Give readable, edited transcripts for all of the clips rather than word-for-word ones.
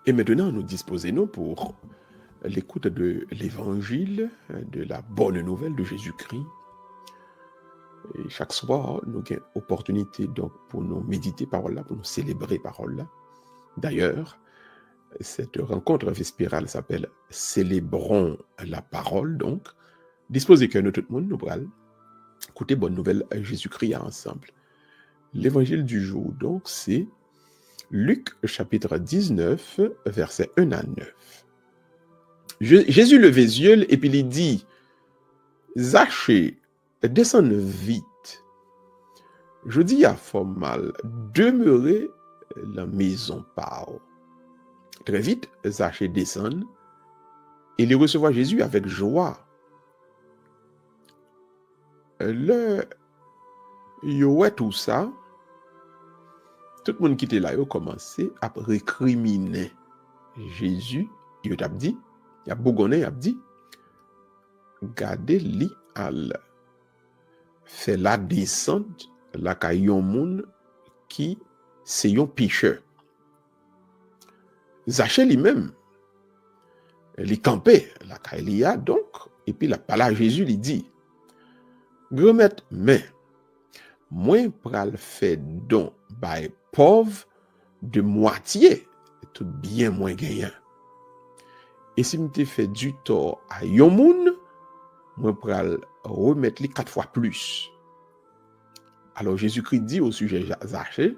Et maintenant, nous disposons pour l'écoute de l'évangile, de la bonne nouvelle de Jésus-Christ. Et chaque soir, nous avons opportunité donc pour nous méditer parole là, pour nous célébrer parole là. D'ailleurs, cette rencontre vespérale s'appelle Célébrons la parole. Donc, disposez que nous tout le monde, nous allons écouter bonne nouvelle à Jésus-Christ ensemble. L'évangile du jour, donc, c'est Luc chapitre 19, versets 1 à 9. Jésus levait les yeux et puis il dit, Zachée, descends vite. Je dis à fort mal, demeurer la maison par. Très vite, Zachée descend et il recevra Jésus avec joie. Tout ça, tout le monde qui était là, il a commencé à récriminer Jésus. Il a dit, il a bougonné, il a dit, gardez li al fait la descente la kayon moun qui c'est yon pécheur. Zachée lui-même, il campait la kaïlia donc, et puis la parole à Jésus lui dit, Gremet, mais, moi pral fait don by pauvre de moitié, tout bien moins gagnant. Et si m'te fait du tort à yon moun, moi pral remettre li 4 fois plus. Alors Jésus-Christ dit au sujet Zachée,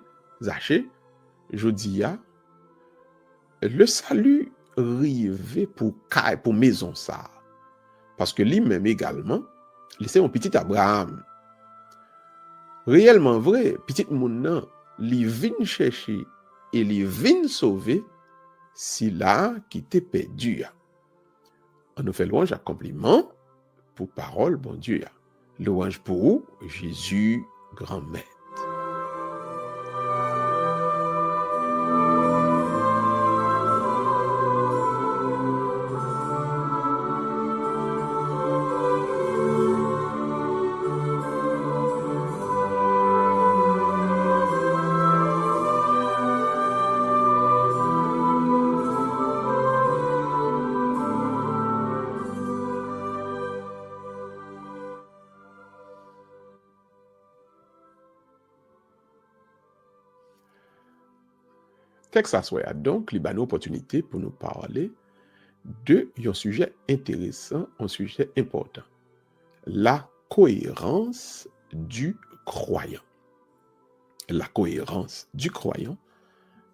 je dis le salut rive pour maison ça. Parce que lui-même également, c'est un petit Abraham. Réellement vrai, petit moun nan, li vin chercher et li vin sauver si là qui t'est perdu. On nous fait louange à compliment pour parole, bon Dieu. Louange pour vous, Jésus, grand maître. Texte assoya donc, li ba nou opportunité pour nous parler de un sujet intéressant, un sujet important. La cohérence du croyant. La cohérence du croyant.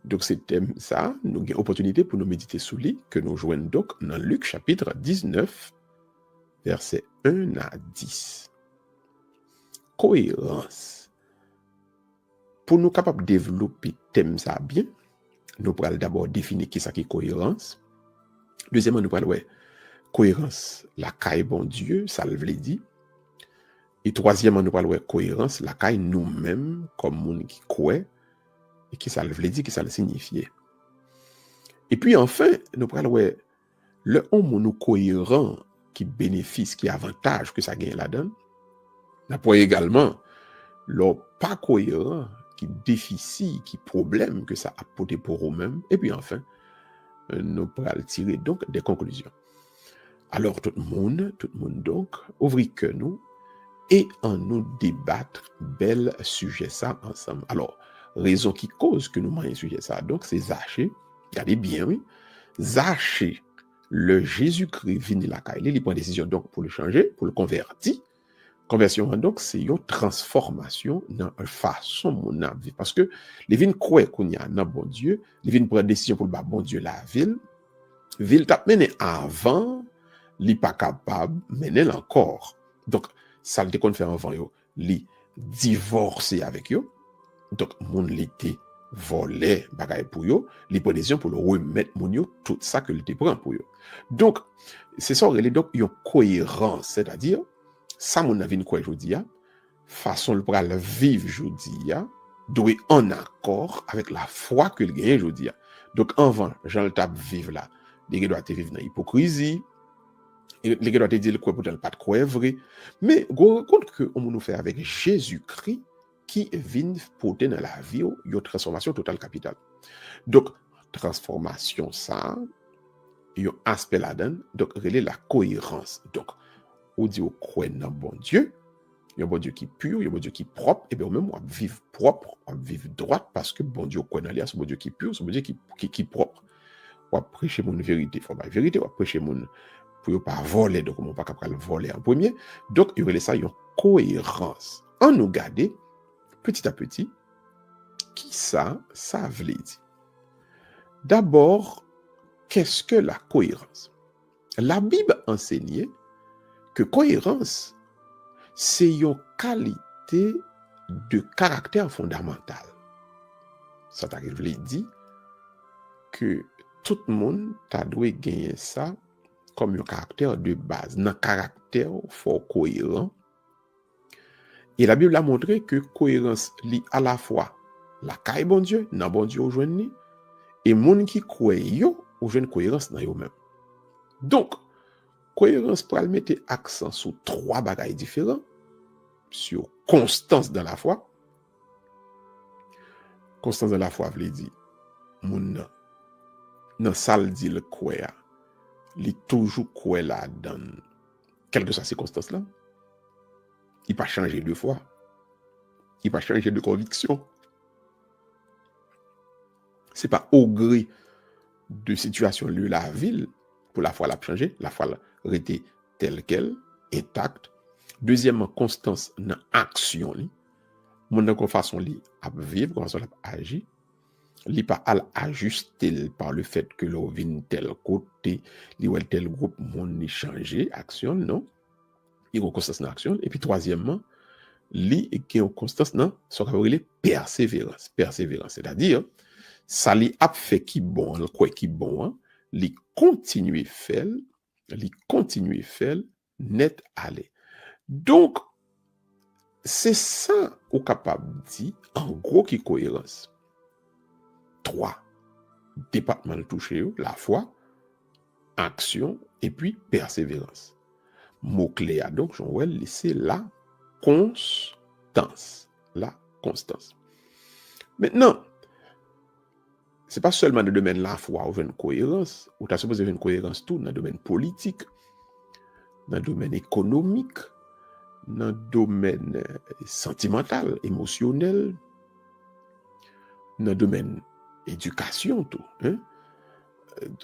Donc, c'est thème ça, nous avons opportunité pour nous méditer sous lui, que nous joignons donc dans Luc chapitre 19, versets 1 à 10. Cohérence. Pour nous capables de développer thème ça bien, nous pourrons d'abord définir qui est cohérence. Deuxièmement, nous pourrons cohérence, la caille bon Dieu, ça le veut dire. Et troisièmement, nous pourrons cohérence, la caille nous-mêmes, comme monde qui croit, et qui ça le veut dire, qui ça le signifie. Et puis enfin, nous pourrons le homme cohérent qui bénéficie, qui avantage que ça gagne là-dedans. Nous pourrons également le pas cohérent, qui déficit, qui problème que ça a apporté pour eux-mêmes. Et puis enfin, nous pourrons tirer donc des conclusions. Alors tout le monde donc, ouvrez que nous et en nous débattre bel sujet ça ensemble. Alors, raison qui cause que nous manions sujet ça, donc c'est Zachée. Regardez bien, oui. Zachée, le Jésus-Christ vini la caille, il prend décision donc pour le changer, pour le convertir. Conversion, donc, c'est une transformation dans une façon mon âme vivre. Parce que les vignes croient qu'on y a un bon Dieu, les vignes prennent décision pour le bon Dieu la ville. Ville t'a mené avant, li pas capable, mener encore. Donc, ça le qu'on fait avant yo, li divorcer avec yo. Donc, mon l'été volé bagay pour yo, li prend décision pour le remettre mon yo tout ça que l'été prend pour yo. Donc, c'est ça donc une cohérence, c'est-à-dire ça mon avis quoi aujourd'hui façon le pral vivre aujourd'hui doit en accord avec la foi que le gagne aujourd'hui. Donc avant Jean le tape vivre là, les doit vivre dans hypocrisie, les doit dire quoi pour pas de quoi vrai, mais compte que on nous fait avec Jésus-Christ qui vient porter dans la vie une transformation totale capitale. Donc transformation ça, il y a un aspect là-dedans, donc relais la cohérence. Donc, on dit au croit dans bon Dieu, il y a un bon Dieu qui est pur, il y a un bon Dieu qui est propre, et bien même on vivre propre, on vivre droite, parce que bon Dieu croit dans lui, c'est bon Dieu qui est pur, c'est bon Dieu qui est propre. On va prêcher mon vérité, il faut pas vérité, on va prêcher mon pour ne pas voler, donc on ne va pas voler en premier. Donc, il y a ça, il y a une cohérence. On nous garde petit à petit, qui ça veut dire. D'abord, qu'est-ce que la cohérence? La Bible enseignait que cohérence, c'est une qualité de caractère fondamental. Ça t'arrive à dire que tout le monde doit gagner ça comme un caractère de base. Dans caractère fort cohérent. Et la Bible a montré que cohérence lie à la fois la caille bon Dieu, dans bon Dieu au joindre, et moun qui croit yo au joindre cohérence dans eux-mêmes. Donc, cohérence pour mettre accent sur trois bagailles différents, sur constance dans la foi. Constance dans la foi veut dire moun nan sal dit le croit, li toujours croit là dans quelle que soit circonstance là. Il pas changer de foi. Il pas changer de conviction. C'est pas au gré de situation de la ville pour la foi l'a changer, la foi rester telle qu'elle, intacte. Deuxièmement, constance dans action li. Mon nan kon façon li à vivre, kon façon li à agir. Li pas à ajuster par le fait que l'on vient tel côté, li ou tel groupe moun ni changer action non. Il y a une constance dans l'action. Et puis, troisièmement, il y a une constance dans ce qu'on appelle persévérance. Persévérance, c'est-à-dire, ça li a fait qui bon, le quoi qui bon, li continue faire, net aller. Donc, c'est ça qu'on est capable de dire, en gros, qui est cohérence. 3 départements touchés, la foi, action, et puis persévérance. Mot-clé à donc, Joël, c'est la constance. La constance. Maintenant, ce n'est pas seulement dans le domaine de la foi où il y a une cohérence, où tu as supposé une cohérence tout dans le domaine politique, dans le domaine économique, dans le domaine sentimental, émotionnel, dans le domaine éducation, tout. Hein?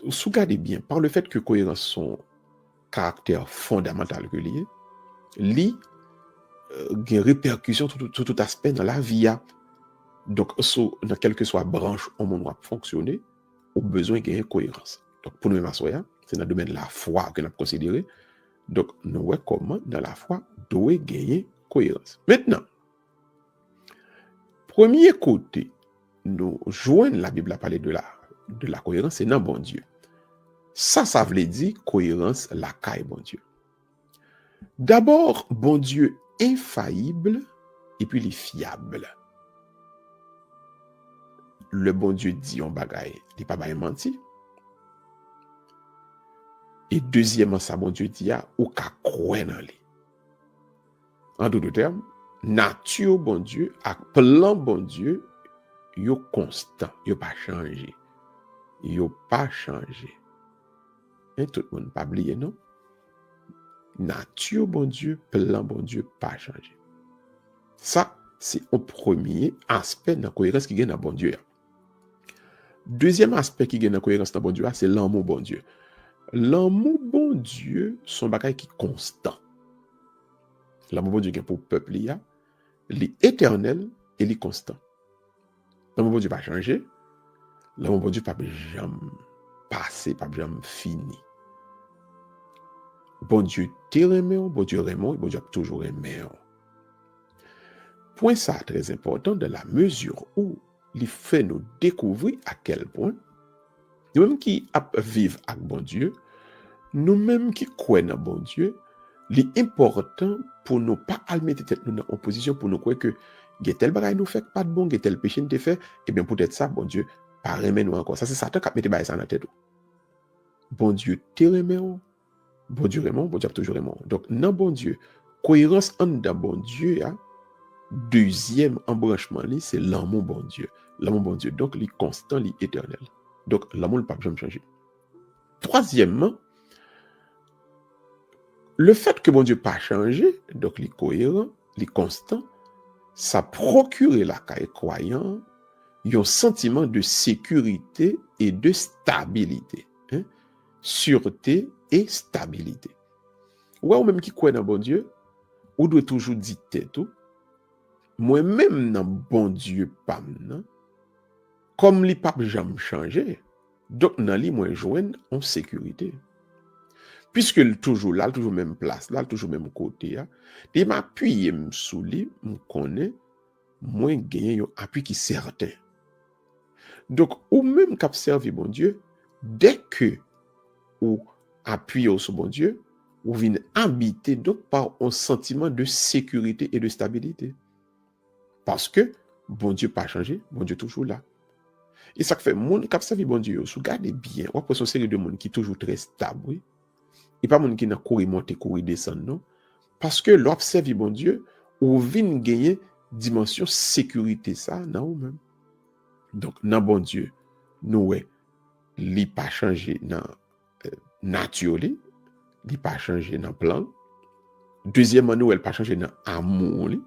Regardez bien, par le fait que cohérence sont caractère fondamental que lié, li une répercussion sur tout aspect dans la vie. Donc, dans quelle que soit branche où on doit fonctionner, au besoin de gagner cohérence. Donc, pour nous, c'est dans le domaine de la foi que nous avons considéré. Donc, nous voyons comment dans la foi doit gagner cohérence. Maintenant, premier côté, nous joignons la Bible à parler de la cohérence, c'est dans bon Dieu. Ça veut dire cohérence, la caille, bon Dieu. D'abord, bon Dieu infaillible et puis il est fiable. Le bon Dieu dit on bagaille, il n'est pas menti. Et deuxièmement, ça, bon Dieu dit ou ka croire dans lui. En d'autres termes, nature bon Dieu, ak plan bon Dieu, yo constant, yo pas changé. Yo pas changé. Et tout le monde pas oublié, non? Nature, bon Dieu, plan, bon Dieu, pas changé. Ça, c'est un premier aspect de la cohérence qui gagne dans bon Dieu. Deuxième aspect qui gagne dans la cohérence dans bon Dieu, c'est l'amour, bon Dieu. L'amour, bon Dieu, son bagage qui est constant. L'amour, bon Dieu, qui est pour le peuple, il est éternel et il est constant. L'amour, bon Dieu, pas changé. L'amour, bon Dieu, pas jamais passé, pas jamais fini. Bon Dieu te remet, bon Dieu remet, bon Dieu a toujours aimé. Point ça très important dans la mesure où il fait nous découvrir à quel point nous-mêmes qui vivons avec bon Dieu, nous-mêmes qui croyons dans bon Dieu, l'important pour nous pas mettre tête nous en position pour nous croire que tel bagage nous fait pas de bon, tel péché nous fait, et bien peut-être ça bon Dieu pas remet nous encore. Ça c'est Satan qui a mis ça dans la tête. Bon Dieu te remet. Bon Dieu vraiment, bon Dieu toujours vraiment. Donc, dans bon Dieu, cohérence en dans bon Dieu, deuxième embranchement, c'est l'amour bon Dieu. L'amour bon Dieu, donc, il est constant, il est éternel. Donc, l'amour ne peut jamais changer. Troisièmement, le fait que mon Dieu pas changé, donc il est cohérent, il est constant, ça procure la caille croyant un sentiment de sécurité et de stabilité. Hein? Sûreté et stabilité. Ou même qui croit dans bon Dieu, ou doit toujours dire tout. Moi-même dans bon Dieu pas non, comme les papes jamais changé, donc dans lui moi joindre en sécurité. Puisque il toujours là, toujours même place là, toujours même côté là, et m'appuyer sous lui, me connaît, moi gagner un appui qui certain. Donc ou même cap servir bon Dieu, dès que ou appuyer sur bon Dieu, ou vient habiter donc par un sentiment de sécurité et de stabilité. Parce que bon Dieu pas changé, bon Dieu toujours là. Et ça fait monde qui servi bon Dieu, si vous regardez bien, on peut une série de monde qui est toujours très stable, oui. Et pas monde qui n'a courir monter, courir descendre, non. Parce que l'observer bon Dieu, ou vient gagner dimension sécurité ça dans vous même. Donc dans bon Dieu, nous ouais, li pas changé dans nature, li pas changé dans plan. Deuxièmement, nous elle pas changé dans amour, li.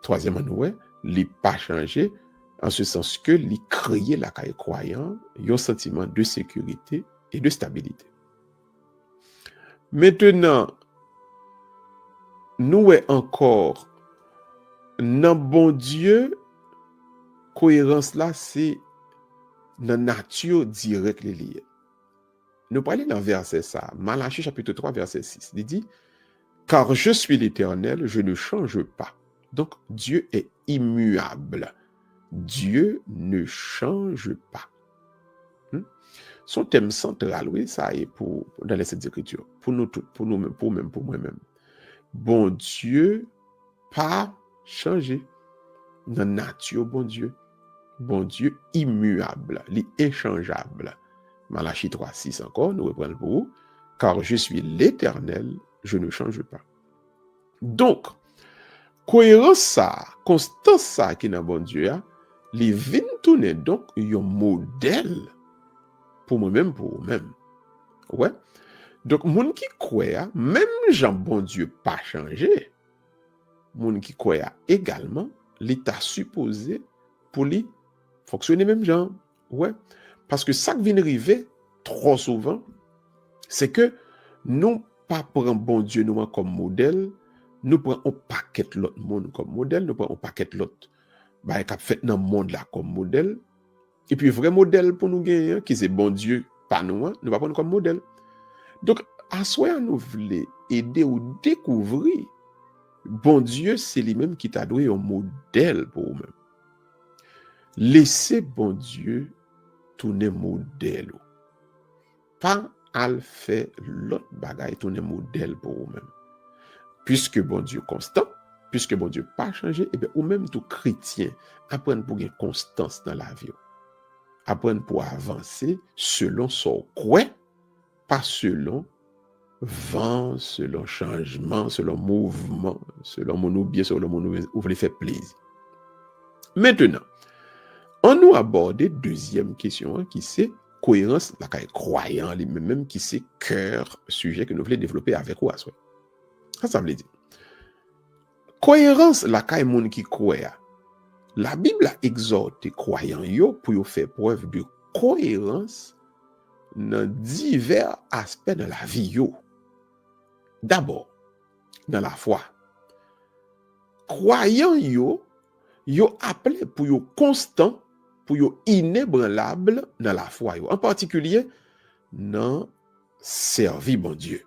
Troisièmement, nous ouais, li pas changé en ce sens que li créer la caille croyant un sentiment de sécurité et de stabilité. Maintenant, nous est encore dans bon Dieu, cohérence là, c'est dans nature directe liée. Nous parlons dans verset ça, Malachie chapitre 3, verset 6. Il dit, car je suis l'Éternel, je ne change pas. Donc, Dieu est immuable. Dieu ne change pas. Son thème central, oui, ça est dans les Écritures, pour nous tous, pour nous-mêmes, pour moi-même. Bon Dieu, pas changé. Dans nature, bon Dieu immuable, l'inchangeable. Malachie 3, 6 encore, nous reprenons pour vous. Car je suis l'Éternel, je ne change pas. Donc, cohérence ça, constance ça qui est dans bon Dieu, les vins tourner donc un modèle pour moi-même, pour vous-même. Ouais. Donc, moun qui croit, même Jean bon Dieu pas changé, moun qui croit également, l'état supposé pour lui fonctionner même genre. Ouais. Parce que ça qui vient arriver trop souvent, c'est que nous pas prendre bon Dieu nous comme modèle, nous prenons un paquet l'autre monde comme modèle, nous prenons un paquet l'autre bah qui fait dans le monde là comme modèle. Et puis vrai modèle pour nous gagner qui c'est bon Dieu pas nous, nous pas prendre comme modèle. Donc à soi nous voulons aider ou découvrir bon Dieu c'est lui-même qui t'a donné un modèle pour vous-même. Laissez bon Dieu tourner modèle. Pas à le faire l'autre bagaille tourner modèle pour vous-même. Puisque bon Dieu constant, puisque bon Dieu pas changé, et bien ou même tout chrétien apprendre pour une constance dans la vie. Apprendre pour avancer selon son croix, pas selon vent, selon changement, selon mouvement, selon mon bien, selon mon ou voulez faire plaisir. Maintenant, on nous aborde deuxième question qui c'est cohérence la croyant lui-même qui c'est cœur sujet que nous voulons développer avec vous à soi. Ça veut dire cohérence la caille moun qui croit. La Bible a exhorté croyants yo pour yo faire preuve de cohérence dans divers aspects de la vie yo. D'abord, dans la foi. Croyants yo appelé pour yo constant, pour yo inébranlable dans la foi yo. En particulier dans servir bon Dieu.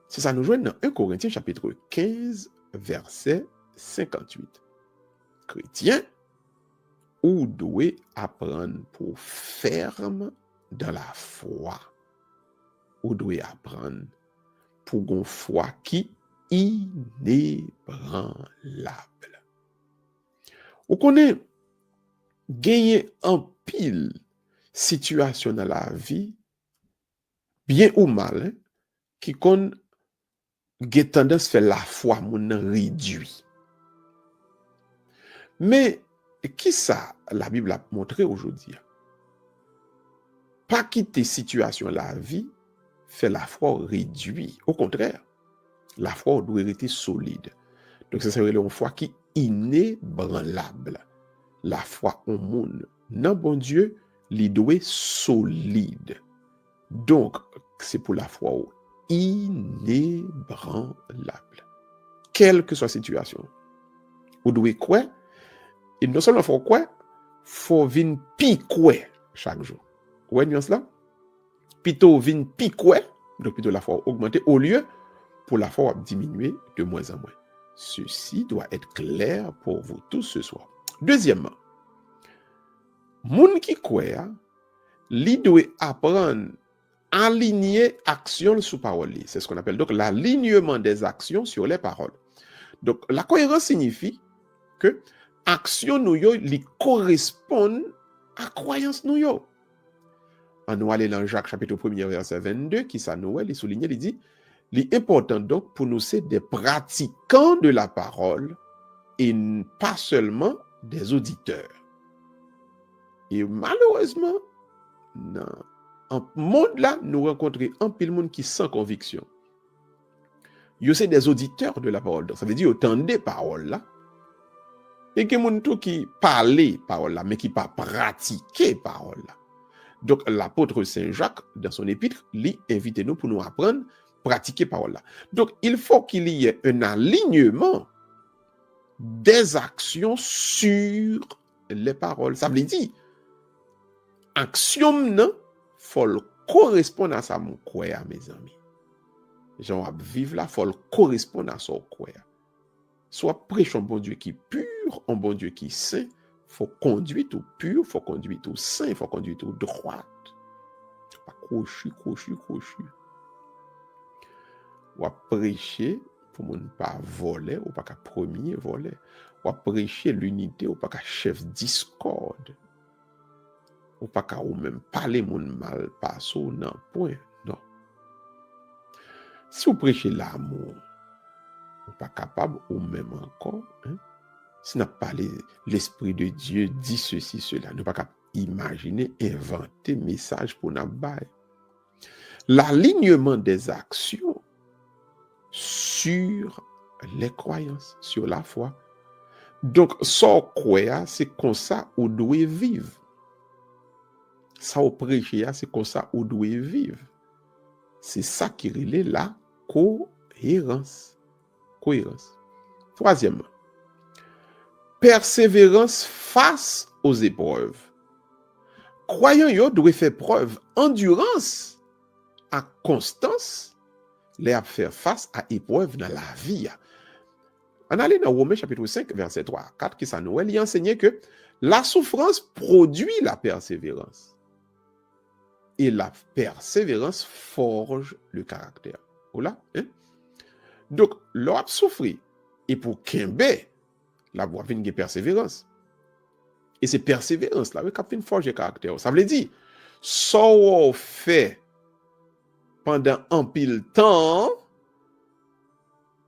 C'est ça nous joigne dans 1 Corinthiens chapitre 15 verset 58. Chrétien, ou doit apprendre pour ferme dans la foi. Ou doit apprendre pour une foi qui inébranlable. Ou connaît gagner en pile situation dans la vie, bien ou mal, qui qu'on a tendance à faire la foi mon réduit. Mais qui ça la Bible a montré aujourd'hui? pas quitter situation la vie, fait la foi réduit. Au contraire, la foi doit être solide. Donc, ça serait une foi qui est inébranlable. La foi au monde, non bon Dieu, li doit solide. Donc, c'est pour la foi inébranlable. Quelle que soit la situation. Vous devez quoi? Et non seulement faut quoi? Faut venir piquer chaque jour. Vous voyez cela? Plutôt venir piquer, donc plutôt la foi augmenter au lieu pour la foi diminuer de moins en moins. Ceci doit être clair pour vous tous ce soir. Deuxièmement, moun qui croit, li doit apprendre à aligner action sous parole. C'est ce qu'on appelle donc l'alignement des actions sur les paroles. Donc la cohérence signifie que action nous yo li correspondent à croyance nous yo. On nous aller dans Jacques chapitre 1 verset 22 qui ça nous il souligne il dit l'important donc pour nous c'est des pratiquants de la parole et pas seulement des auditeurs. Et malheureusement dans le monde là nous rencontrons un pile monde qui sans conviction. Yo c'est des auditeurs de la parole. Donc ça veut dire autant des paroles là. Et que moun tout qui parler parole là mais qui pas pratiquer parole là. Donc l'apôtre Saint Jacques dans son épître lui invite nous pour nous apprendre pratiquer parole là. Donc il faut qu'il y ait un alignement des actions sur les paroles. Ça veut dire action non faut correspondre à ça mon croire mes amis. Jean vivre là faut correspondre à son croire. Soit prêche un bon Dieu qui est pur, un bon Dieu qui est saint, faut conduire tout pur, faut conduire tout saint, faut conduire tout droit. Pas crochu. Ou prêcher pour ne pas voler, ou pas qu'à premier voler. Ou prêcher l'unité, ou pas qu'à chef discorde. Ou pas qu'à ou même parler mon mal, pas ça, non, point, non. Si vous prêchez l'amour, ou pas capable, ou même encore, si n'a pas l'Esprit de Dieu dit ceci, cela, nous pas capable imaginer, inventer message pour nous bailler. L'alignement des actions sur les croyances, sur la foi. Donc, sans croire, c'est comme ça où doit vivre. Ça au prêcher, c'est comme ça où doit vivre. C'est ça qui relève la cohérence. Troisièmement, persévérance face aux épreuves. Croyant yo doit faire preuve endurance à constance les faire face à épreuve dans la vie. On allait dans Romains chapitre 5 verset 3 4 qui ça nous il enseignait que la souffrance produit la persévérance et la persévérance forge le caractère. Voilà, donc l'on a souffert et pour Kembe la voie vient de persévérance. Et c'est persévérance là qui forge le caractère. Ça veut dire ça on fait pendant un pile temps,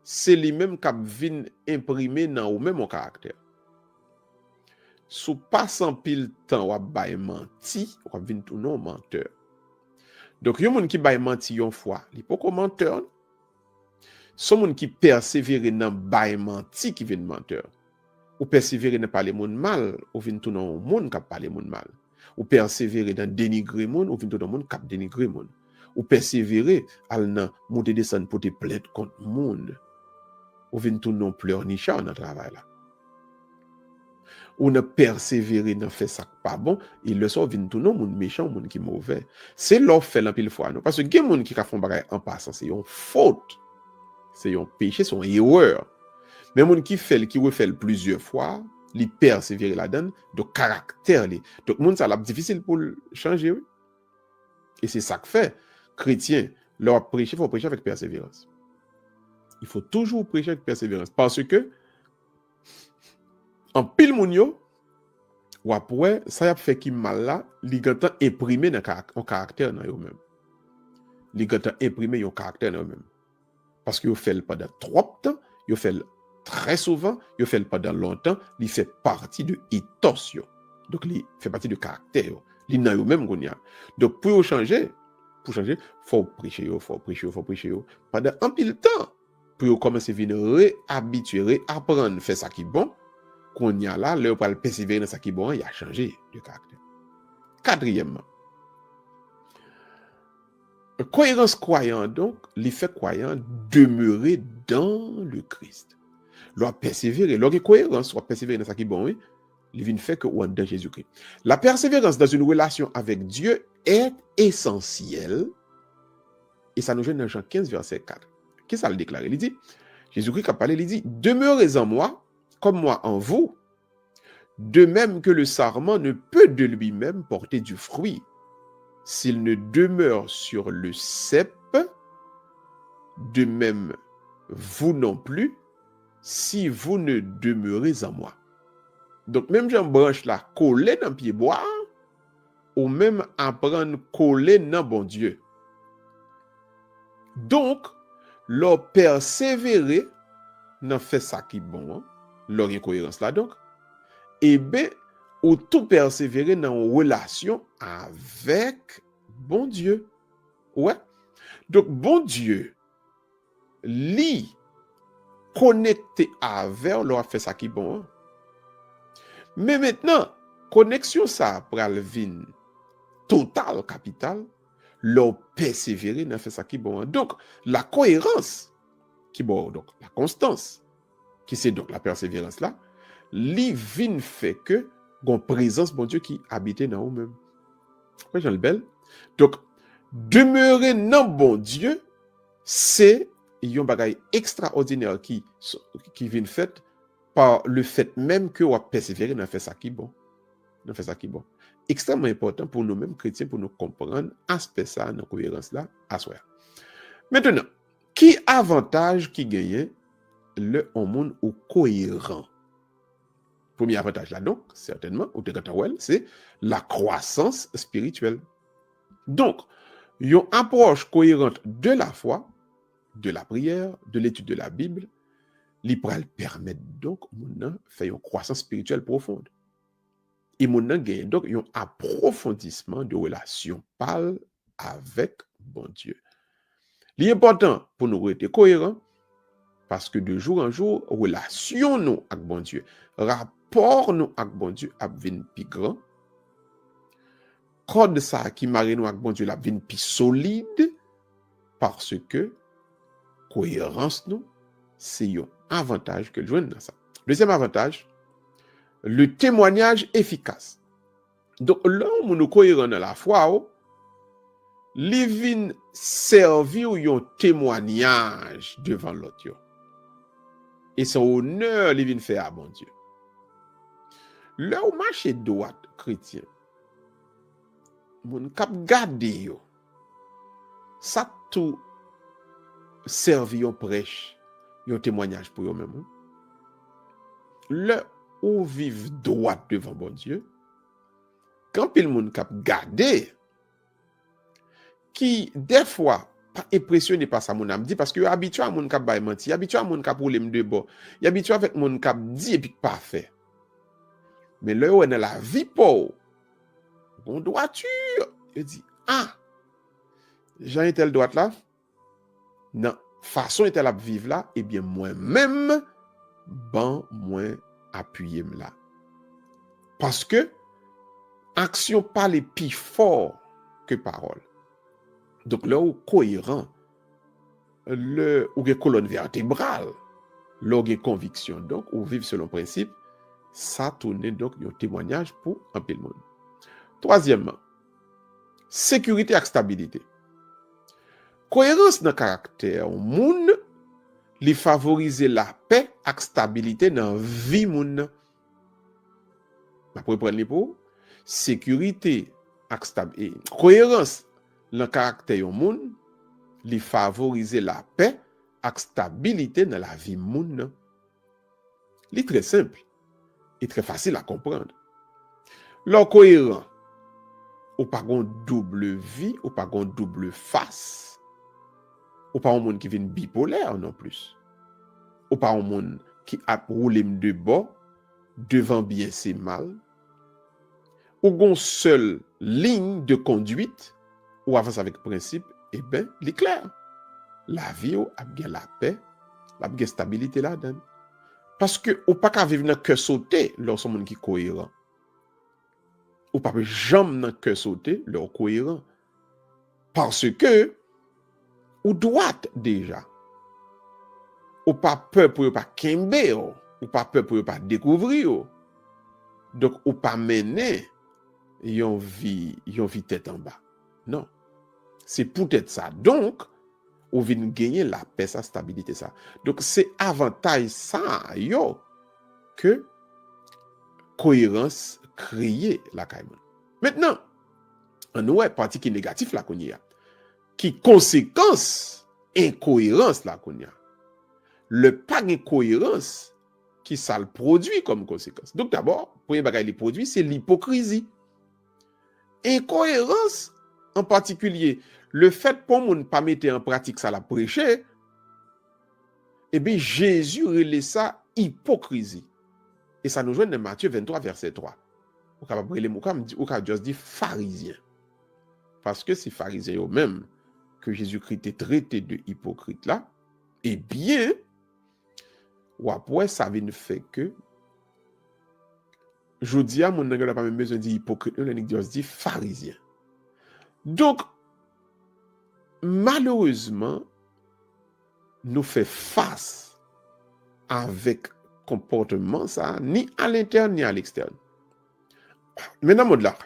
c'est lui-même qui vient imprimer dans ou même mon caractère. Sous passant pile temps, ou bail menti, ou vient tout non menteur. Donc yon moun qui bail menti yon fois, il pas comme menteur. Son moun qui persévère dans bail menti qui vient menteur. Ou persévérer dans parler moun mal, ou vient tout non moun qui parler moun mal. Ou persévérer dans dénigrer moun, ou vient tout non moun qui dénigrer moun. Ou persévérer al nan monter descendre pour te plaindre contre moun. Ou vient tout non pleurnicha dans travail là. Ou ne persévérer dans fait ça pas bon, il le sort vient tout non moun méchant, moun qui mauvais. C'est l'offre fait l'empile fois non parce que gen moun qui ka font bagay en passant, c'est une faute. C'est un péché, c'est une erreur. Mais moun qui fait qui refait plusieurs fois, li persévérer là-dedans, donc caractère li. Donc moun ça l'a difficile pour changer oui. Et c'est ça que fait chrétien, leur prêcher, faut prêcher avec persévérance. Il faut toujours prêcher avec persévérance parce que en pile moun yo ou après ça y a fait qui mal là, li gantan imprimer dans caractère dans eux même. Li gantan imprimer yon caractère dans eux même. Parce que yo fait pendant trop de temps, yo fait très souvent, yo fait pendant longtemps, il fait partie de ethos yo. Donc il fait partie du caractère. Li nan yo même qu'on y a. Donc pour changer, faut prêcher, pendant un pile temps pour commencer venir réhabituer, réapprendre faire ça qui est bon, qu'on y a là, là pour persévérer dans ça qui est bon, il a changé de caractère. Quatrièmement, cohérence croyant donc, l'effet croyant demeurer dans le Christ. L'on persévérer, l'on cohérence, l'on persévérer dans ça qui est bon, oui, il vient fait que ou en dans Jésus-Christ. La persévérance dans une relation avec Dieu est essentielle. Et ça nous joue dans Jean 15, verset 4. Qu'est-ce que ça le déclare? Il dit, Jésus-Christ a parlé, il dit, demeurez en moi, comme moi en vous, de même que le sarment ne peut de lui-même porter du fruit s'il ne demeure sur le cep, de même vous non plus, si vous ne demeurez en moi. Donc, même j'en branche là, coller dans le pied bois, ou même apprendre coller dans bon Dieu. Donc, leur persévérer dans fait ça qui est bon, leur incohérence là donc, et bien, ou tout persévérer dans une relation avec bon Dieu. Ouais. Donc, bon Dieu, li connecté avec leur fait ça qui est bon. Mais maintenant, connexion ça pral vin total capital, leur persévérer dans fait ça qui est bon. Donc, la cohérence qui est bon, donc la constance, qui c'est donc la persévérance là, li vin fait que gon présence bon Dieu qui habite dans vous-même. Ouais, Jean le bel. Donc, demeurer dans bon Dieu, c'est un bagage extraordinaire qui vient fait par le fait même que on persévérer dans faire ça qui bon. Dans faire ça qui bon. Extrêmement important pour nous-mêmes chrétiens pour nous comprendre aspect ça dans cohérence là à soi. Maintenant, qui avantage qui gagne le monde au cohérent? Premier avantage là donc, certainement, c'est la croissance spirituelle. Donc, une approche cohérente de la foi, de la prière, de l'étude de la Bible, li pral permettre donc de faire une croissance spirituelle profonde. Et mon gagne donc un approfondissement de relation pâle avec bon Dieu. L'important pour nous être cohérents, parce que de jour en jour, relation nous avec bon Dieu, rapport nous avec bon Dieu a vinn plus grand. Code ça qui marie nous avec bon Dieu la vinn plus solide, parce que cohérence nous, c'est un avantage que le joue dans ça. Deuxième avantage, le témoignage efficace. Donc, là où nous cohérents dans la foi, li vinn servir un témoignage devant l'autre. Et son honneur, li vinn faire à bon Dieu. Là où marche droite chrétien, mon cap garde yo, ça tout servi un prêche, un témoignage pour eux-mêmes. Là où vivent droit devant bon Dieu, quand pile moun cap garder, qui des fois pas impressionné par ça mon âme dit parce que habitué à moun cap bay menti, habitué à moun cap problème de bon, habitué avec moun cap dit et puis pas fait. Mais là où dans la vie pauvre, bon droiture, il dit Jean est-elle droite là? Non, façon est-elle à vivre là? Eh bien moi-même moins appuyé là. Parce que action parle plus fort que parole. Donc là où cohérent, ou colonne vertébrale, là où conviction, donc ou vivre selon principe, ça tourne donc un témoignage pour un peu le monde. Troisièmement, sécurité et stabilité. Cohérence dans le caractère moun, li favoriser la paix et stabilité dans la vie moun. Après prendre pour sécurité et stabilité. Cohérence dans le caractère moun, li favoriser la paix et stabilité dans la vie moun. Li très simple et très facile à comprendre. Leur cohérent, ou pas gon double vie, ou pas gon double face, ou pas un monde qui vient bipolaire non plus, ou pas un monde qui a roulé de bord, devant bien c'est mal, ou une seule ligne de conduite, ou avance avec principe, eh bien, il est clair. La vie, ou a bien la paix, la bien stabilité là-dedans. Parce que, ou pas qu'à vivre dans que sauter, lorsqu'on monde qui est cohérent. Ou pas jamais dans que sauter, leur cohérent. Parce que, ou droite déjà. Ou pas peur pour pas kembe, ou pas peur pour pas découvrir. Donc, ou pas mener, yon vie tête en bas. Non. C'est peut-être ça. Donc, ou vient gagner la paix, sa stabilité, ça. Donc, c'est avantage ça, yo, que cohérence créée la caïman. Maintenant, on a partie qui est négatif là qu'on y a. Qui conséquence incohérence là qu'on y a. Le pas de cohérence qui ça le produit comme conséquence. Donc d'abord, premier bagage les produits, c'est l'hypocrisie. Incohérence en particulier, le fait pour ne pas mettre en pratique ça la prêcher, eh bien Jésus relève ça hypocrisie. Et ça nous joint dans Matthieu 23 verset 3. Ou capable les mots comme ou capable juste dire pharisien. Parce que c'est pharisiens eux-mêmes que Jésus-Christ est traité de hypocrite là, eh bien ou après ça vient fait que je dis à mon n'a pas même besoin de dire hypocrite, on dit pharisien. Donc malheureusement nous fait face avec comportement ça ni à l'interne ni à l'externe. Mais dans le mode là,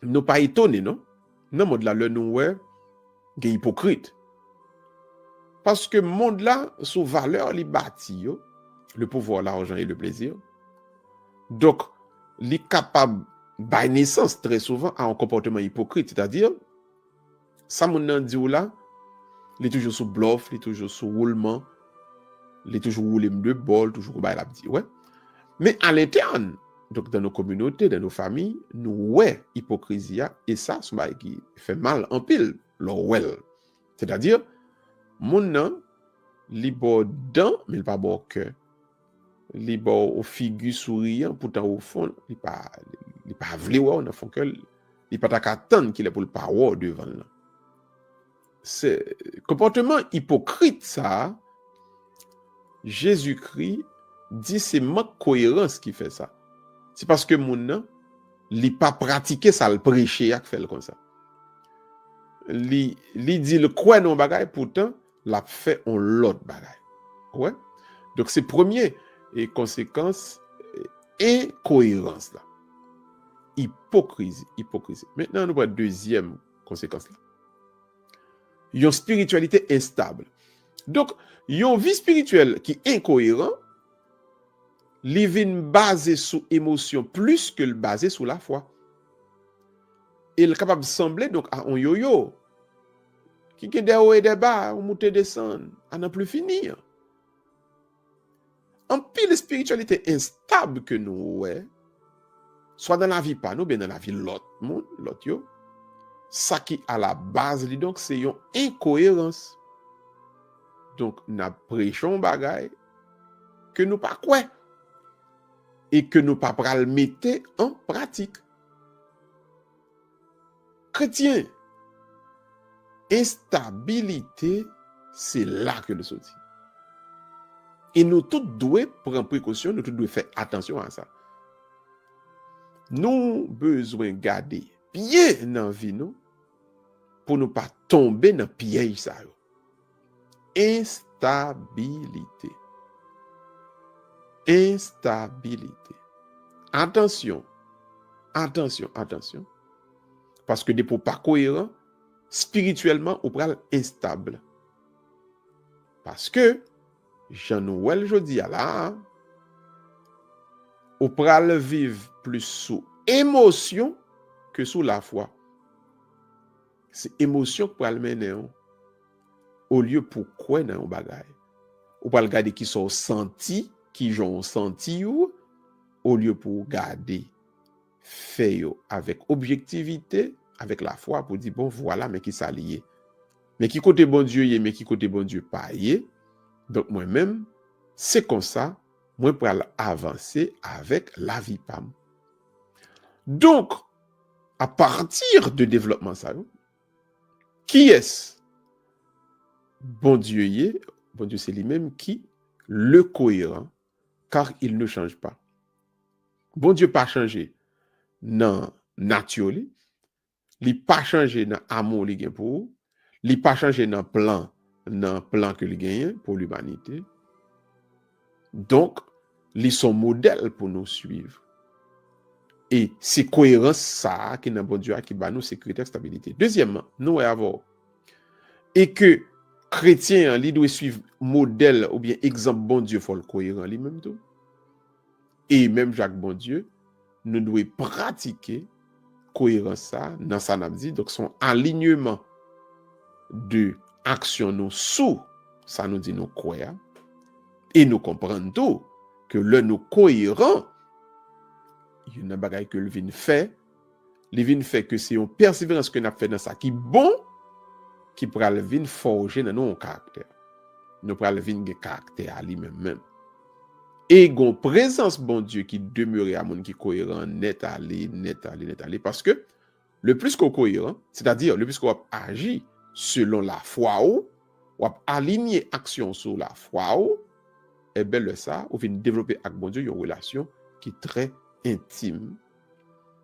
nous pas étonnés non? Dans le mode là, le nous ouais des hypocrites. Parce que le monde là, sous valeur, li bâti, le pouvoir, l'argent et le plaisir. Donc, il est capable de naissance très souvent à un comportement hypocrite. C'est-à-dire, ça, mon dit là, il est toujours sous bluff, il est toujours sous roulement, il est toujours roulé de bol, toujours bah, la dit, ouais. Mais à l'interne, donc dans nos communautés, dans nos familles, nous ouais hypocrisie et ça, c'est qui fait mal en pile, le well. C'est-à-dire, mon nom, li bon dent, mais il pas bon cœur. Li bon au figure souriant, pourtant au fond, il pas vle ouais, dans fond que il pas attendre qu'il est pour le pas devant là. C'est comportement hypocrite ça. Jésus-Christ dit c'est manque cohérence qui fait ça. C'est parce que mon nom, il pas pratiquer ça le prêcher qui fait comme ça. Li dit le quoi non bagay pourtant l'a fait on l'autre bagay. Ouais. Donc c'est premier et conséquence incohérence là. Hypocrisie. Maintenant nous prenons deuxième conséquence là. Une spiritualité instable. Donc une vie spirituelle qui est incohérent, li vin basé sur émotion plus que le basé sur la foi. Il est capable de sembler donc à un yo-yo qui est des hauts et des bas, on monte et descend, à n'en plus finir. En pile spiritualité instable que nous, ouais, soit dans la vie pas nous, bien dans la vie l'autre monde, l'autre yo, ça qui à la base, donc c'est une incohérence. Donc, nous prêchons bagay que nous pas quoi et que nous pas pral mettre en pratique. Chrétien, instabilité, c'est là que nous sommes. Et nous tous devons prendre précaution, nous tous devons faire attention à ça. Nous besoin garder bien dans la vie nous pour ne pas tomber dans le piège ça. Instabilité. Attention. Parce que des pour pas cohérent, spirituellement, on pral instable. Parce que, Jean-Noël, je dis là, on pral vivre plus sous émotion que sous la foi. C'est émotion pour le mener au lieu pour quoi dans un bagage. On pral regarder qui sont sentis, qui ont senti au lieu pour garder fait avec objectivité, avec la foi pour dire bon voilà mais qui s'allier. Mais qui côté bon Dieu mais qui côté bon Dieu pas yé. Donc moi-même c'est comme ça moi pour avancer avec la vie pam. Donc à partir de développement ça, qui est-ce? Bon Dieu y est, bon Dieu c'est lui-même qui, le cohérent, car il ne change pas. Bon Dieu pas changé dans nature, il pas changé dans amour li gen pour, il pas changé dans plan que il gagne pour l'humanité. Donc, ils sont modèles pour nous suivre. Et c'est cohérence ça qui dans bon Dieu qui ba nous sécurité et stabilité. Deuxièmement, nous avons et que chrétien li doit suivre modèle ou bien exemple bon Dieu faut le cohérent lui-même tout. Et même Jacques bon Dieu nous devons pratiquer cohérence ça dans sa n'a dit donc son alignement de action nous sous ça nous dit nous croire et nous comprendre tout que le nous cohérent il y a un bagage que le vin fait que c'est une persévérance que nous fait dans ça qui bon qui pral vin forger dans nos caractère nous pral vin gen caractère à lui-même et gon présence bon Dieu qui demeure à monde qui cohérent net aller parce que le plus qu'on cohérent c'est-à-dire le plus qu'on agit selon la foi ou aligner action sur la foi ou et bien le ça ou vient développer avec bon Dieu une relation qui est très intime.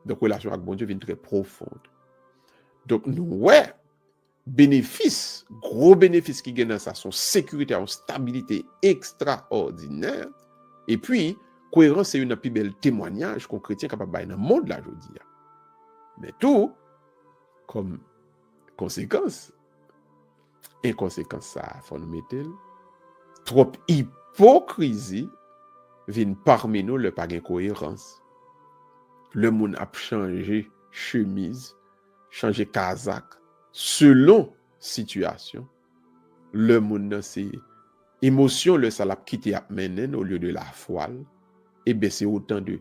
Donc relation avec bon Dieu vient très profonde. Donc nous ouais bénéfice, gros bénéfice qui gagne dans ça, son sécurité, en stabilité extraordinaire. Et puis, cohérence, c'est une plus belle témoignage qu'on chrétien capable de dans le monde là, je dis. Mais tout, comme conséquence, inconséquence ça, faut nous mettre, trop hypocrisie vient parmi nous le pas de cohérence. Le monde a changé chemise, changé casaque, selon situation. Le monde c'est émotion le salap quitté à menen au lieu de la foi. Et bien c'est autant de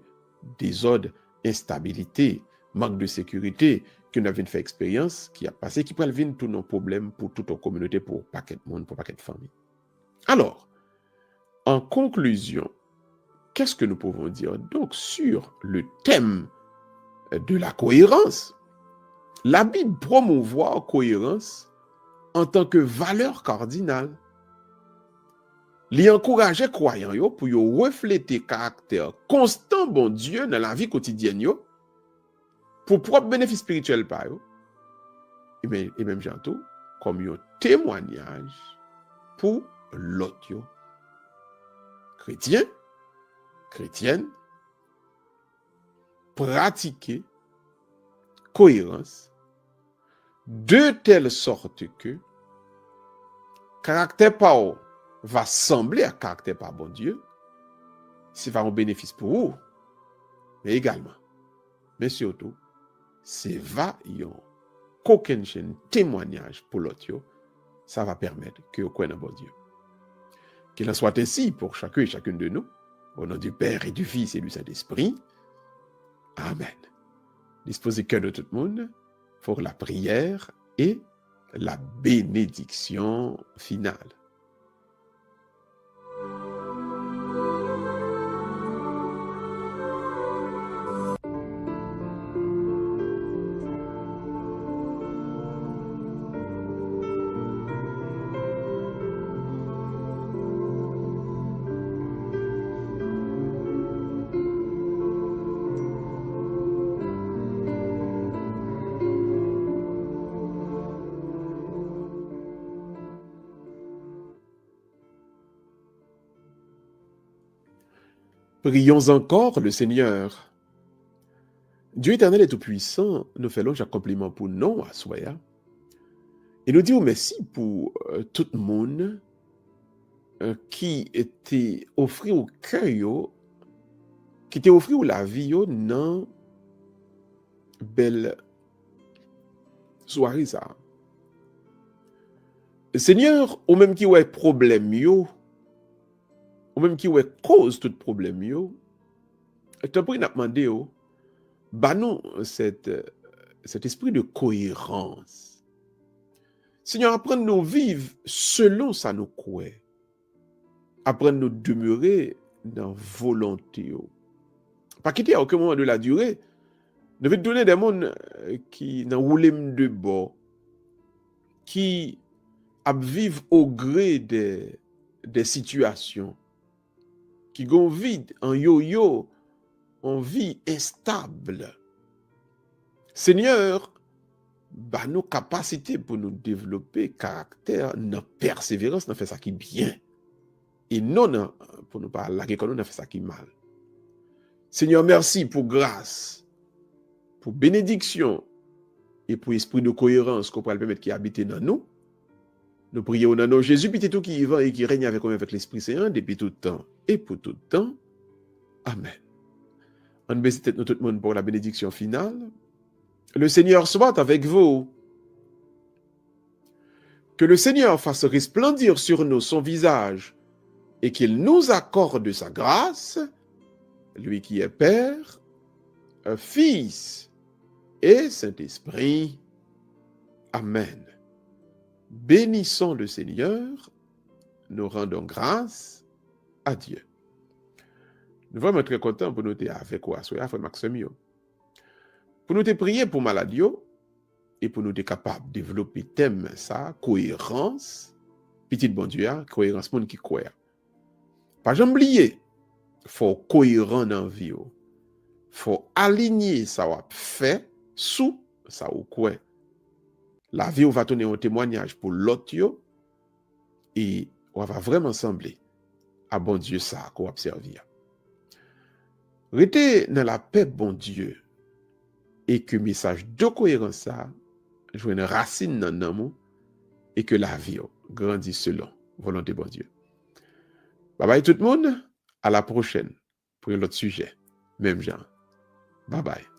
désordre, instabilité, manque de sécurité que nous avons fait expérience qui a passé qui peut venir tous nos problèmes pour toute nos communauté, pour paquet de monde, pour paquet de famille. Alors, en conclusion, qu'est-ce que nous pouvons dire donc sur le thème de la cohérence? La Bible promouvoit la cohérence en tant que valeur cardinale. Il encourage les croyants pour refléter le caractère constant bon Dieu dans la vie quotidienne pour propre bénéfice spirituel par eux. Et même jantou comme un témoignage pour l'autre. Chrétien, chrétienne, pratiquer cohérence de telle sorte que caractère par eux va sembler à caractère par bon Dieu, c'est va un bénéfice pour vous, mais également, mais surtout, c'est va yon qu'aucun chaîne témoignage pour l'autre, ça va permettre que vous croyez dans bon Dieu. Qu'il en soit ainsi pour chacun et chacune de nous, au nom du Père et du Fils et du Saint-Esprit. Amen. Disposez cœur de tout le monde pour la prière et la bénédiction finale. Prions encore le Seigneur. Dieu éternel et tout-puissant, nous faisons chaque compliment pour nous à soi. Et nous disons merci pour tout le monde qui était offert au cœur, qui était offert la vie dans belle soirée ça. Seigneur, ou même qui ouais problème ou même qui ouais cause tout problème t'as pris n'a demandé bah nous cet esprit de cohérence. Seigneur, apprends nous vivre selon ça nous croit. Apprends nous demeurer dans volonté. Pas quitter à aucun moment de la durée Nous devons donner des mondes qui n'ont roulé de bord, qui vivent au gré des situations, qui ont vide en yo-yo, en vie instable. Seigneur, bah, nos capacités pour nous développer caractère, notre persévérance, nous fait ça qui est bien. Et non, pour nous pas larguer comme nous, fait ça qui est mal. Seigneur, merci pour grâce, pour bénédiction et pour esprit de cohérence qu'on pourra permettre qui habite dans nous. Nous prions dans nos Jésus, petit tout qui vit et qui règne avec nous avec l'Esprit Saint depuis tout temps et pour tout temps. Amen. On baisse tête nous tout le monde pour la bénédiction finale. Le Seigneur soit avec vous. Que le Seigneur fasse resplendir sur nous son visage et qu'il nous accorde sa grâce, lui qui est Père, Fils et Saint-Esprit. Amen. Bénissons le Seigneur, nous rendons grâce à Dieu. Nous sommes vraiment très contents pour nous être avec vous, frère Maxime. Pour nous prier pour maladie et pour nous être capables de développer thème ça, cohérence, petit bon Dieu, cohérence monde qui croit. Pas jamais oublier, faut cohérent dans la vie. Faut aligner ça va fait sous ça ou quoi. La vie va donner un témoignage pour l'autre et on va vraiment sembler à bon Dieu ça qu'on va servir. Restez dans la paix bon Dieu et que message de cohérence ça joue une racine dans l'amour et que la vie grandisse selon volonté bon Dieu. Bye bye tout le monde, à la prochaine pour un autre sujet, même genre. Bye bye.